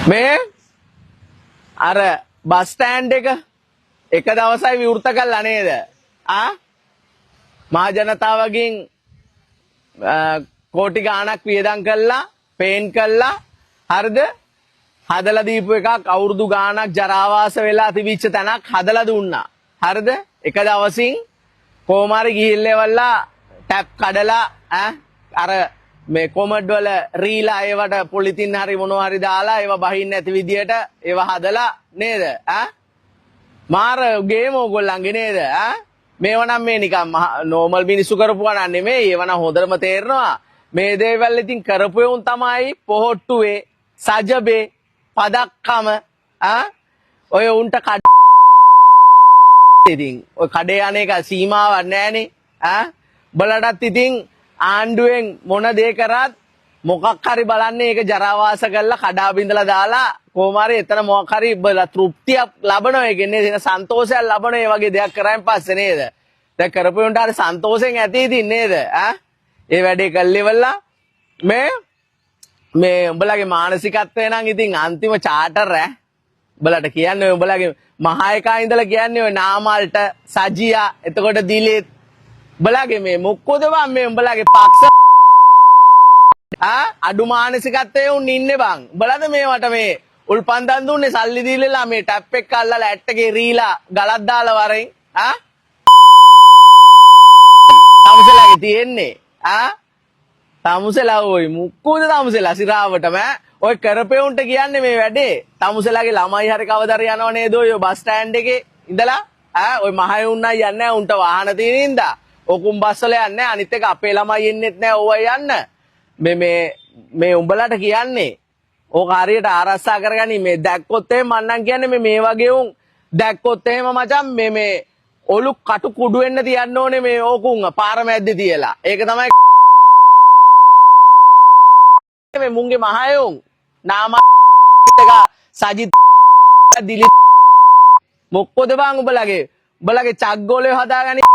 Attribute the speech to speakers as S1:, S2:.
S1: මේ අර bus stand එක දවසයි විවෘත කළා නේද? මහා ජනතාවගෙන් කෝටි ගාණක් වියදම් කළා, පේන්ට් කළා. හරිද? හදලා දීපු එකක් අවුරුදු ගාණක් ජරාවාස වෙලා තිබිච්ච තැනක් හදලා දුන්නා. හරිද? එක දවසින් කොමාරි ගිහිල්ලෙවලා ටැප් කඩලා අර මේ කොමඩ් වල රීලා ඒවට පොලිතින් හරි මොනවා හරි දාලා ඒවා බහින්න නැති විදියට ඒවා හදලා නේද? මාර ගේම ඕගොල්ලන්ගේ නේද? මේව නම් මේ නිකන් නෝමල් මිනිස්සු කරපුවා නෙමෙයි. ඒව නම් හොඳටම තේරෙනවා. මේ දේවල් ඉතින් කරපු උන් තමයි පොහොට්ටුවේ, සජබේ, පදක්කම ඔය උන්ට ඉතින් ඔය කඩේ අනේක සීමාවක් නැහනේ. බලටත් ඉතින් ආණ්ඩුවෙන් මොන දේ කරත් මොකක් හරි බලන්නේ ඒක ජරාවාස කරලා කඩා බින්දලා දාලා කොහොම හරි එතන මොකක් හරි තෘප්තියක් ලබනවා ඒකනේ එන සන්තෝෂයක් ලබනවා ඒ වගේ දෙයක් කරායින් පස්සේ නේද? දැන් කරපුවන්ට හරි සන්තෝෂෙන් ඇති ඉතින් නේද? ඒ වැඩේ කල්ලිවලා මේ උඹලගේ මානසිකත්වය නම් ඉතින් අන්තිම චාටර් උඹලට කියන්නේ උඹලගේ මහා එකා ඉඳලා කියන්නේ ඔය නාමල්ට සජියා එතකොට දිලිත් උඹලගේ මේ මොකද බං මේ උඹලගේ පක්ෂ අඩු මානසිකත්වයේ උන් ඉන්නේ බං. උඹලද මේවට මේ උල්පන්දන් දුන්නේ සල්ලි දීලා මේ ටැප් එක අල්ලලා ඇට් එකේ රීලා ගලක් දාලා වරෙන් තමුසලාගේ තියෙන්නේ තමුසලා ඔය මුක්කුද තමුසලා සිරාවටම ඔය කරපෙවුන්ට කියන්නේ මේ වැඩේ තමුසලාගේ ළමයි හරි කවදාද යනව නේද ඔය බස් ස්ටෑන්ඩ් එකේ ඉඳලා ඔය මහයුන් උන්නයි යන්නේ නැහැ උන්ට වාහන තියෙන ඉඳා ඔකුම් බස් වල යන්නේ අනිත් එක අපේ ළමයි එන්නෙත් නැහැ ඕවා යන්න මේ උඹලට කියන්නේ ඕක හරියට ආරක්ෂා කරගනි මේ දැක්කොත් එහෙම මන්නම් කියන්නේ මේ වගේ උන් දැක්කොත් එහෙම මචං මේ ඔලු කටු කුඩු වෙන්න තියන්න ඕනේ මේ ඕකුන් පාර මැද්දේ තියලා ඒක තමයි මේ මුංගේ මහයුන් නාම එක සජිත් දිලිත් මොක්කොද බං උඹලගේ චග්ගෝලේ හදාගනි